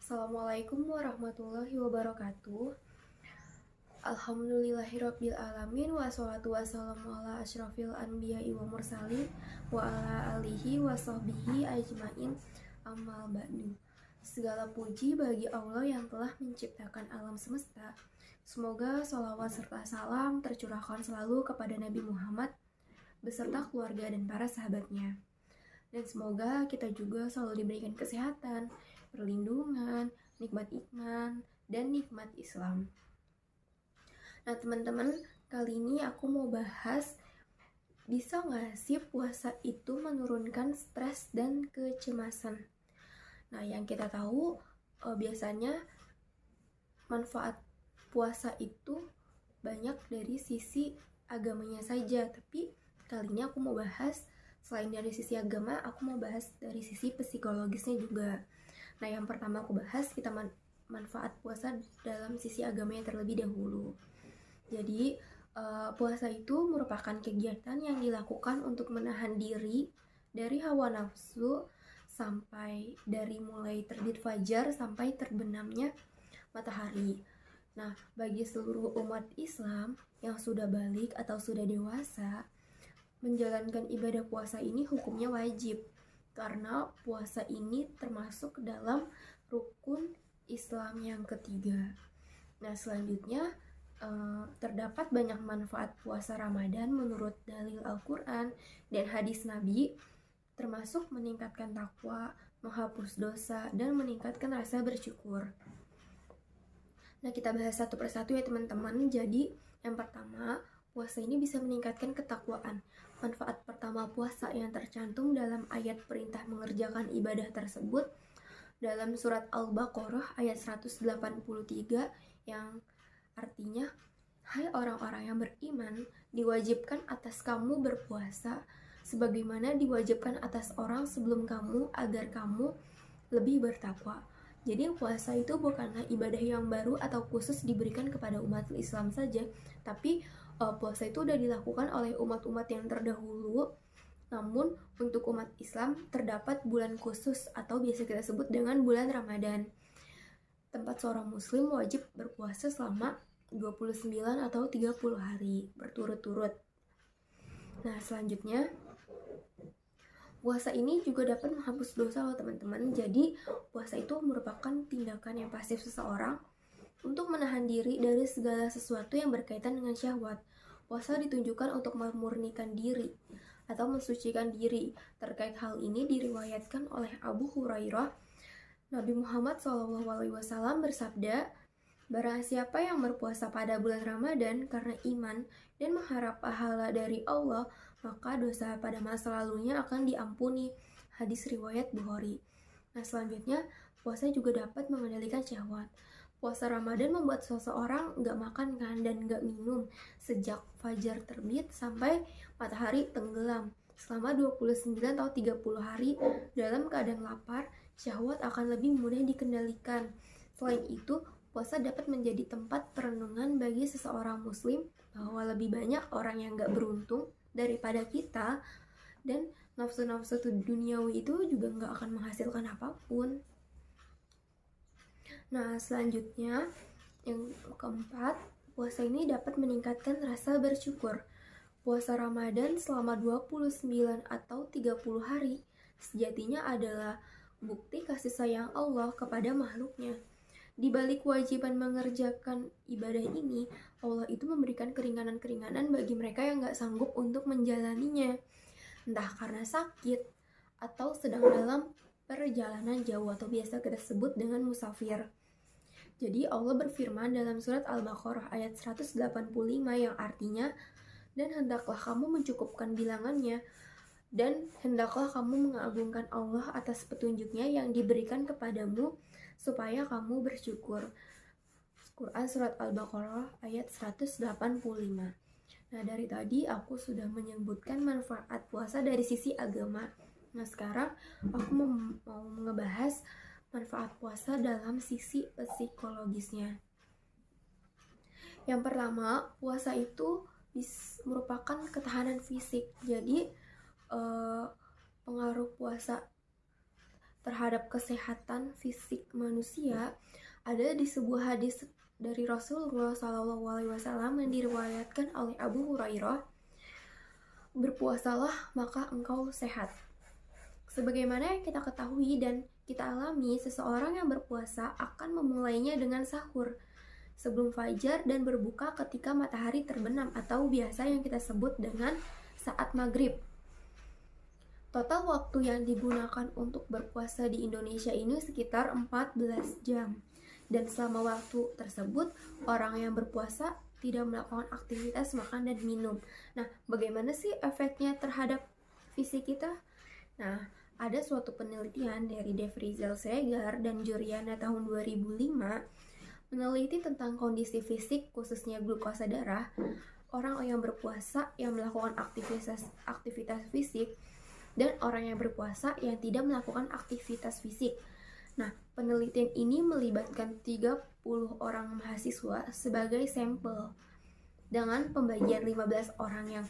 Assalamualaikum warahmatullahi wabarakatuh. Alhamdulillahirabbil alamin wassalatu wassalamu ala asyrafil anbiya'i wa mursalin wa ala alihi wa sahbihi ajmain ammal ba'du. Segala puji bagi Allah yang telah menciptakan alam semesta. Semoga sholawat serta salam tercurahkan selalu kepada Nabi Muhammad beserta keluarga dan para sahabatnya. Dan semoga kita juga selalu diberikan kesehatan, perlindungan, nikmat iman, dan nikmat Islam. Nah teman-teman, kali ini aku mau bahas, bisa nggak sih puasa itu menurunkan stres dan kecemasan? Nah yang kita tahu biasanya manfaat puasa itu banyak dari sisi agamanya saja, tapi kali ini aku mau bahas selain dari sisi agama, aku mau bahas dari sisi psikologisnya juga. Nah, yang pertama aku bahas kita manfaat puasa dalam sisi agamanya terlebih dahulu. Jadi, puasa itu merupakan kegiatan yang dilakukan untuk menahan diri dari hawa nafsu sampai dari mulai terbit fajar sampai terbenamnya matahari. Nah, bagi seluruh umat Islam yang sudah balik atau sudah dewasa, menjalankan ibadah puasa ini hukumnya wajib karena puasa ini termasuk dalam rukun Islam yang ketiga. Nah selanjutnya terdapat banyak manfaat puasa Ramadan menurut dalil Al-Quran dan hadis Nabi, termasuk meningkatkan takwa, menghapus dosa, dan meningkatkan rasa bersyukur. Nah kita bahas satu persatu ya teman-teman. Jadi yang pertama, puasa ini bisa meningkatkan ketakwaan. Manfaat pertama puasa yang tercantum dalam ayat perintah mengerjakan ibadah tersebut dalam surat Al-Baqarah ayat 183 yang artinya, hai orang-orang yang beriman, diwajibkan atas kamu berpuasa sebagaimana diwajibkan atas orang sebelum kamu agar kamu lebih bertakwa. Jadi puasa itu bukanlah ibadah yang baru atau khusus diberikan kepada umat Islam saja, tapi puasa itu sudah dilakukan oleh umat-umat yang terdahulu. Namun untuk umat Islam terdapat bulan khusus atau biasa kita sebut dengan bulan Ramadan. Tempat seorang muslim wajib berpuasa selama 29 atau 30 hari berturut-turut. Nah selanjutnya, puasa ini juga dapat menghapus dosa loh teman-teman. Jadi puasa itu merupakan tindakan yang pasif seseorang untuk menahan diri dari segala sesuatu yang berkaitan dengan syahwat. Puasa ditunjukkan untuk memurnikan diri atau mensucikan diri. Terkait hal ini diriwayatkan oleh Abu Hurairah, Nabi Muhammad SAW bersabda, barang siapa yang berpuasa pada bulan Ramadan karena iman dan mengharap pahala dari Allah, maka dosa pada masa lalunya akan diampuni. Hadis riwayat Bukhari. Nah selanjutnya, puasa juga dapat mengendalikan syahwat. Puasa Ramadan membuat seseorang gak makan kan dan gak minum sejak fajar terbit sampai matahari tenggelam selama 29 atau 30 hari dalam keadaan lapar. Syahwat akan lebih mudah dikendalikan. Selain itu, puasa dapat menjadi tempat perenungan bagi seseorang muslim bahwa lebih banyak orang yang gak beruntung daripada kita, dan nafsu-nafsu duniawi itu juga gak akan menghasilkan apapun. Nah selanjutnya, yang keempat, puasa ini dapat meningkatkan rasa bersyukur. Puasa Ramadan selama 29 atau 30 hari sejatinya adalah bukti kasih sayang Allah kepada makhluknya. Di balik kewajiban mengerjakan ibadah ini, Allah itu memberikan keringanan-keringanan bagi mereka yang gak sanggup untuk menjalaninya, entah karena sakit atau sedang dalam perjalanan jauh atau biasa kita sebut dengan musafir. Jadi Allah berfirman dalam surat Al-Baqarah ayat 185 yang artinya, dan hendaklah kamu mencukupkan bilangannya, dan hendaklah kamu mengagungkan Allah atas petunjuknya yang diberikan kepadamu supaya kamu bersyukur. Quran surat Al-Baqarah ayat 185. Nah dari tadi aku sudah menyebutkan manfaat puasa dari sisi agama. Nah sekarang aku mau ngebahas manfaat puasa dalam sisi psikologisnya. Yang pertama, puasa itu merupakan ketahanan fisik. Jadi pengaruh puasa terhadap kesehatan fisik manusia ada di sebuah hadis dari Rasulullah SAW yang diriwayatkan oleh Abu Hurairah, berpuasalah maka engkau sehat. Sebagaimana yang kita ketahui dan kita alami, seseorang yang berpuasa akan memulainya dengan sahur sebelum fajar dan berbuka ketika matahari terbenam atau biasa yang kita sebut dengan saat maghrib. Total waktu yang digunakan untuk berpuasa di Indonesia ini sekitar 14 jam. Dan selama waktu tersebut, orang yang berpuasa tidak melakukan aktivitas makan dan minum. Nah, bagaimana sih efeknya terhadap fisik kita? Nah, ada suatu penelitian dari De Vries Schreger dan Juliana tahun 2005 meneliti tentang kondisi fisik khususnya glukosa darah orang yang berpuasa yang melakukan aktivitas fisik dan orang yang berpuasa yang tidak melakukan aktivitas fisik. Nah, penelitian ini melibatkan 30 orang mahasiswa sebagai sampel dengan pembagian 15 orang yang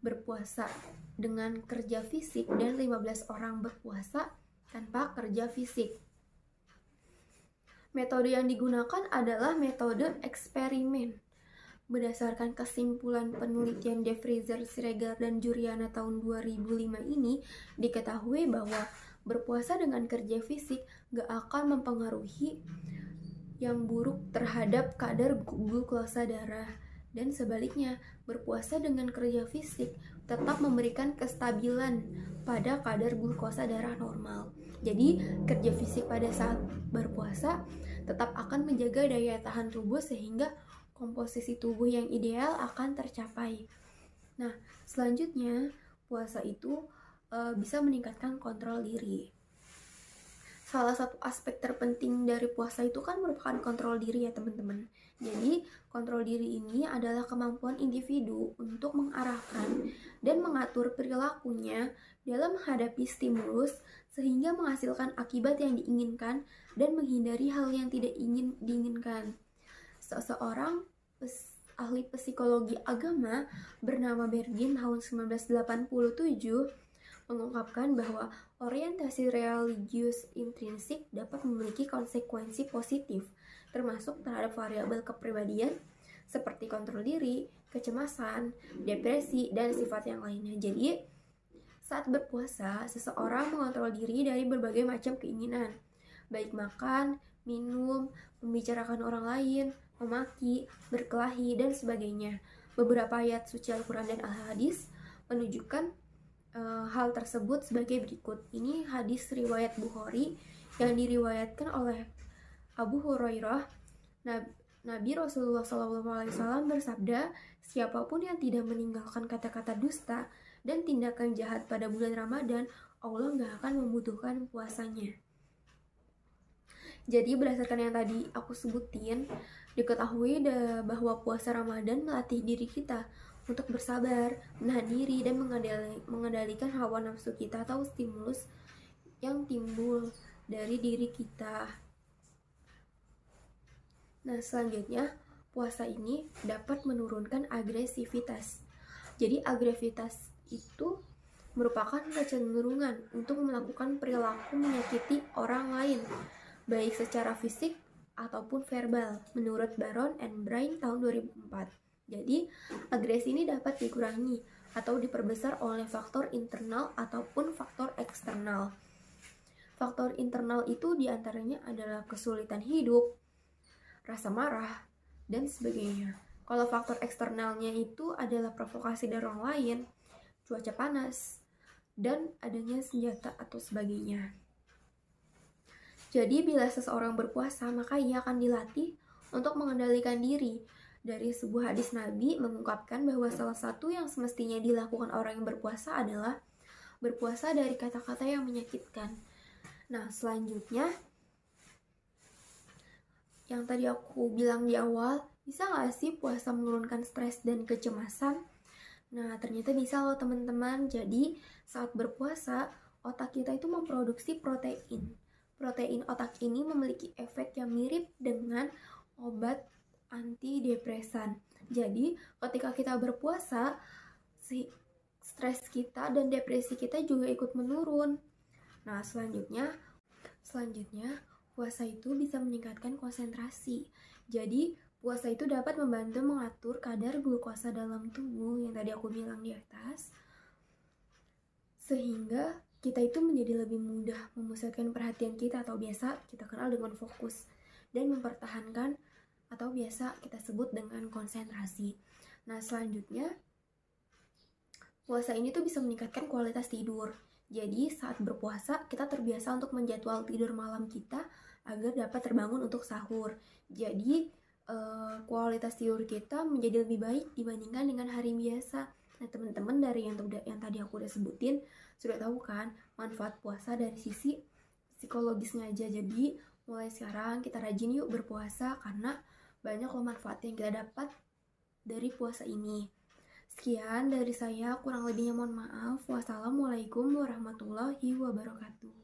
berpuasa dengan kerja fisik dan 15 orang berpuasa tanpa kerja fisik. Metode yang digunakan adalah metode eksperimen. Berdasarkan kesimpulan penelitian De Vries Schreger dan Juliana tahun 2005 ini, diketahui bahwa berpuasa dengan kerja fisik gak akan mempengaruhi yang buruk terhadap kadar glukosa darah. Dan sebaliknya, berpuasa dengan kerja fisik tetap memberikan kestabilan pada kadar glukosa darah normal. Jadi, kerja fisik pada saat berpuasa tetap akan menjaga daya tahan tubuh sehingga komposisi tubuh yang ideal akan tercapai. Nah, selanjutnya, puasa itu bisa meningkatkan kontrol diri. Salah satu aspek terpenting dari puasa itu kan merupakan kontrol diri ya teman-teman. Jadi kontrol diri ini adalah kemampuan individu untuk mengarahkan dan mengatur perilakunya dalam menghadapi stimulus sehingga menghasilkan akibat yang diinginkan dan menghindari hal yang tidak diinginkan. Seseorang ahli psikologi agama bernama Bergin tahun 1987 mengungkapkan bahwa orientasi religius intrinsik dapat memiliki konsekuensi positif, termasuk terhadap variabel kepribadian seperti kontrol diri, kecemasan, depresi, dan sifat yang lainnya. Jadi, saat berpuasa, seseorang mengontrol diri dari berbagai macam keinginan, baik makan, minum, membicarakan orang lain, memaki, berkelahi, dan sebagainya. Beberapa ayat suci Al-Quran dan Al-Hadis menunjukkan hal tersebut sebagai berikut. Ini hadis riwayat Bukhari yang diriwayatkan oleh Abu Hurairah. Nabi Rasulullah SAW bersabda, siapapun yang tidak meninggalkan kata-kata dusta dan tindakan jahat pada bulan Ramadan, Allah gak akan membutuhkan puasanya. Jadi berdasarkan yang tadi aku sebutin, diketahui bahwa puasa Ramadan melatih diri kita untuk bersabar, menahan diri, dan mengendalikan hawa nafsu kita atau stimulus yang timbul dari diri kita. Nah, selanjutnya, puasa ini dapat menurunkan agresivitas. Jadi, agresivitas itu merupakan kecenderungan untuk melakukan perilaku menyakiti orang lain, baik secara fisik ataupun verbal, menurut Baron and Brain tahun 2004. Jadi, agresi ini dapat dikurangi atau diperbesar oleh faktor internal ataupun faktor eksternal. Faktor internal itu diantaranya adalah kesulitan hidup, rasa marah, dan sebagainya. Kalau faktor eksternalnya itu adalah provokasi dari orang lain, cuaca panas, dan adanya senjata atau sebagainya. Jadi, bila seseorang berpuasa, maka ia akan dilatih untuk mengendalikan diri. Dari sebuah hadis Nabi mengungkapkan bahwa salah satu yang semestinya dilakukan orang yang berpuasa adalah berpuasa dari kata-kata yang menyakitkan. Nah, selanjutnya yang tadi aku bilang di awal, bisa gak sih puasa menurunkan stres dan kecemasan? Nah, ternyata bisa loh teman-teman. Jadi, saat berpuasa, otak kita itu memproduksi protein. Protein otak ini memiliki efek yang mirip dengan obat antidepresan. Jadi, ketika kita berpuasa, stres kita dan depresi kita juga ikut menurun. Nah, selanjutnya, Selanjutnya, puasa itu bisa meningkatkan konsentrasi. Jadi, puasa itu dapat membantu mengatur kadar glukosa dalam tubuh yang tadi aku bilang di atas, sehingga kita itu menjadi lebih mudah memusatkan perhatian kita atau biasa kita kenal dengan fokus dan mempertahankan atau biasa kita sebut dengan konsentrasi. Nah, selanjutnya puasa ini tuh bisa meningkatkan kualitas tidur. Jadi saat berpuasa kita terbiasa untuk menjadwal tidur malam kita agar dapat terbangun untuk sahur. Jadi kualitas tidur kita menjadi lebih baik dibandingkan dengan hari biasa. Nah, teman-teman dari yang tadi aku udah sebutin sudah tahu kan manfaat puasa dari sisi psikologisnya aja. Jadi mulai sekarang kita rajin yuk berpuasa karena banyak loh manfaat yang kita dapat dari puasa ini. Sekian dari saya, kurang lebihnya mohon maaf. Wassalamualaikum warahmatullahi wabarakatuh.